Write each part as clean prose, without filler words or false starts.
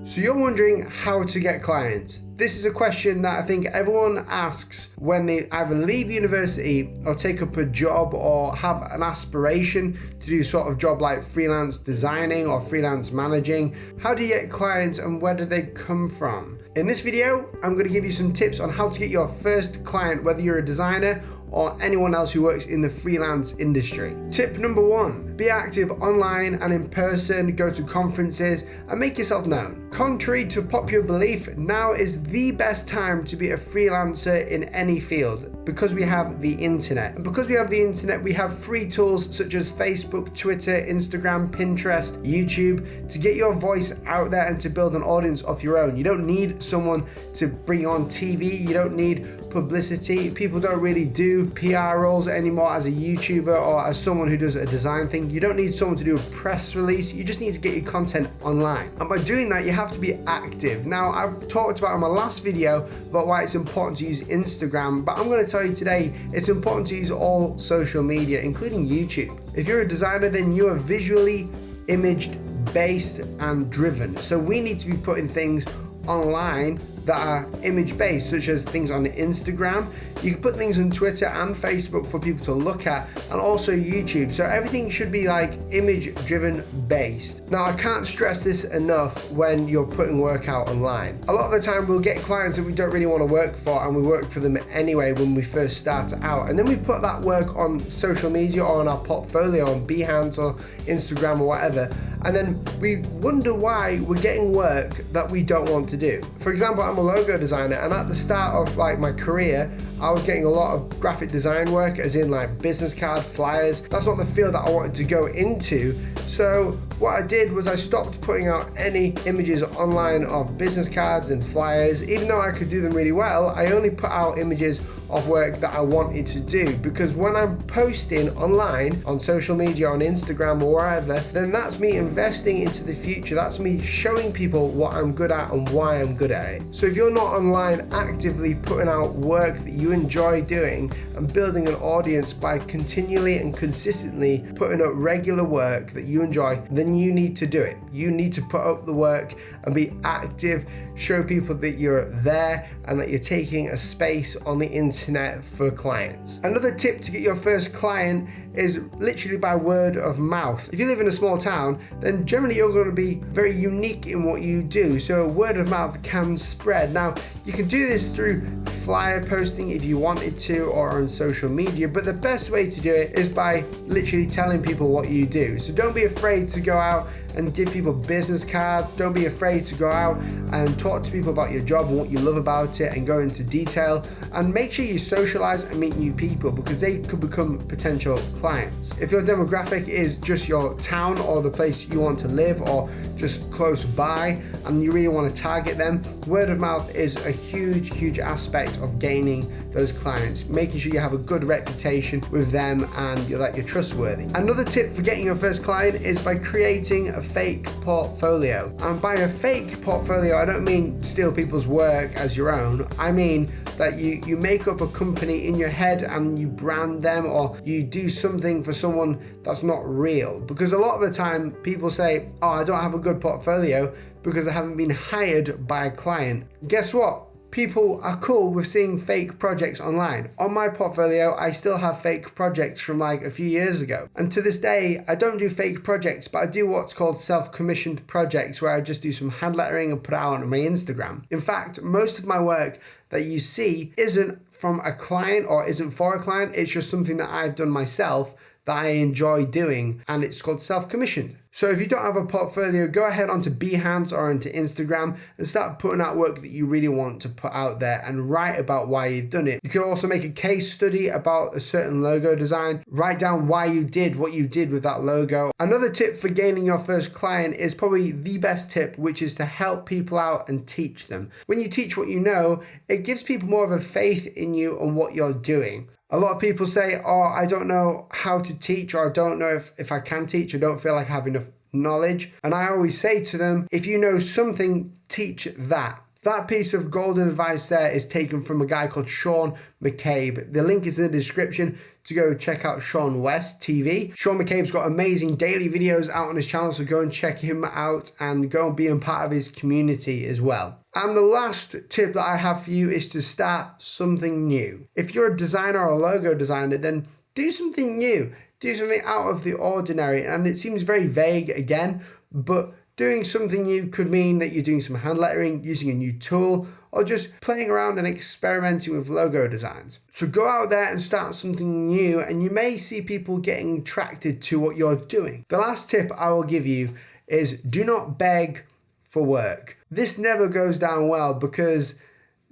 So you're wondering how to get clients. This is a question that I think everyone asks when they either leave university or take up a job or have an aspiration to do sort of job like freelance designing or freelance managing. How do you get clients and where do they come from? In this video, I'm going to give you some tips on how to get your first client, whether you're a designer or anyone else who works in the freelance industry. Tip number 1, be active online and in person, go to conferences and make yourself known. Contrary to popular belief, now is the best time to be a freelancer in any field because we have the internet. And because we have the internet, we have free tools such as Facebook, Twitter, Instagram, Pinterest, YouTube to get your voice out there and to build an audience of your own. You don't need someone to bring you on TV. You don't need publicity. People don't really do PR roles anymore as a YouTuber or as someone who does a design thing. You don't need someone to do a press release. You just need to get your content online. And by doing that, you have to be active. Now, I've talked about in my last video about why it's important to use Instagram, but I'm going to tell you today, it's important to use all social media, including YouTube. If you're a designer, then you are visually imaged, based, and driven. So we need to be putting things online that are image based, such as things on Instagram. You can put things on Twitter and Facebook for people to look at, and also YouTube. So everything should be like image driven based. Now, I can't stress this enough when you're putting work out online. A lot of the time we'll get clients that we don't really want to work for, and we work for them anyway when we first start out. And then we put that work on social media or on our portfolio on Behance or Instagram or whatever. And then we wonder why we're getting work that we don't want to do. For example, I'm a logo designer, and at the start of like my career, I was getting a lot of graphic design work, as in like business card, flyers. That's not the field that I wanted to go into. So what I did was I stopped putting out any images online of business cards and flyers. Even though I could do them really well, I only put out images of work that I wanted to do, because when I'm posting online on social media, on Instagram or wherever, then that's me investing into the future. That's me showing people what I'm good at and why I'm good at it. So if you're not online actively putting out work that you enjoy doing and building an audience by continually and consistently putting up regular work that you enjoy, then you need to do it. You need to put up the work and be active, show people that you're there and that you're taking a space on the internet for clients. Another tip to get your first client is literally by word of mouth. If you live in a small town, then generally you're going to be very unique in what you do. So word of mouth can spread. Now, you can do this through flyer posting if you wanted to, or on social media, but the best way to do it is by literally telling people what you do. So don't be afraid to go out and give people business cards. Don't be afraid to go out and talk to people about your job and what you love about it and go into detail, and make sure you socialize and meet new people because they could become potential clients. If your demographic is just your town or the place you want to live or just close by and you really want to target them, word of mouth is a huge aspect of gaining those clients, making sure you have a good reputation with them and that you're trustworthy. Another tip for getting your first client is by creating a fake portfolio. And by a fake portfolio, I don't mean steal people's work as your own. I mean that you make up a company in your head and you brand them, or you do something for someone that's not real. Because a lot of the time people say, oh, I don't have a good portfolio because I haven't been hired by a client. Guess what? People are cool with seeing fake projects online. On my portfolio, I still have fake projects from like a few years ago. And to this day, I don't do fake projects, but I do what's called self-commissioned projects, where I just do some hand lettering and put it out on my Instagram. In fact, most of my work that you see isn't from a client or isn't for a client. It's just something that I've done myself that I enjoy doing, and it's called self-commissioned. So if you don't have a portfolio, go ahead onto Behance or onto Instagram and start putting out work that you really want to put out there and write about why you've done it. You can also make a case study about a certain logo design, write down why you did what you did with that logo. Another tip for gaining your first client is probably the best tip, which is to help people out and teach them. When you teach what you know, it gives people more of a faith in you and what you're doing. A lot of people say, oh, I don't know how to teach, or I don't know if I can teach, I don't feel like I have enough knowledge. And I always say to them, if you know something, teach that. That piece of golden advice there is taken from a guy called Sean McCabe. The link is in the description to go check out Sean West TV. Sean McCabe's got amazing daily videos out on his channel, so go and check him out and go and be a part of his community as well. And the last tip that I have for you is to start something new. If you're a designer or a logo designer, then do something new. Do something out of the ordinary. And it seems very vague again, but doing something new could mean that you're doing some hand lettering, using a new tool, or just playing around and experimenting with logo designs. So go out there and start something new, and you may see people getting attracted to what you're doing. The last tip I will give you is do not beg for work. This never goes down well because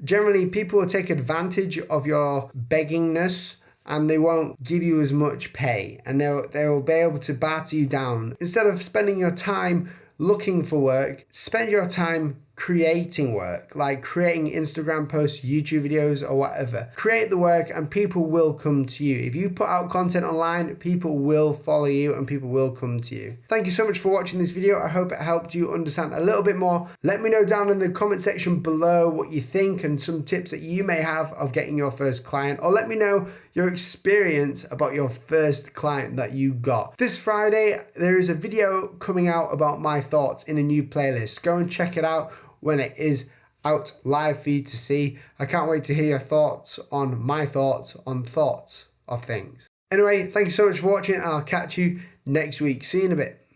generally people will take advantage of your beggingness and they won't give you as much pay, and they'll be able to batter you down. Instead of spending your time looking for work, spend your time creating work, like creating Instagram posts, YouTube videos, or whatever. Create the work and people will come to you. If you put out content online, people will follow you and people will come to you. Thank you so much for watching this video. I hope it helped you understand a little bit more. Let me know down in the comment section below what you think and some tips that you may have of getting your first client, or let me know your experience about your first client that you got. This Friday, there is a video coming out about my thoughts in a new playlist. Go and check it out when it is out live for you to see. I can't wait to hear your thoughts on my thoughts on thoughts of things. Anyway, thank you so much for watching, and I'll catch you next week. See you in a bit.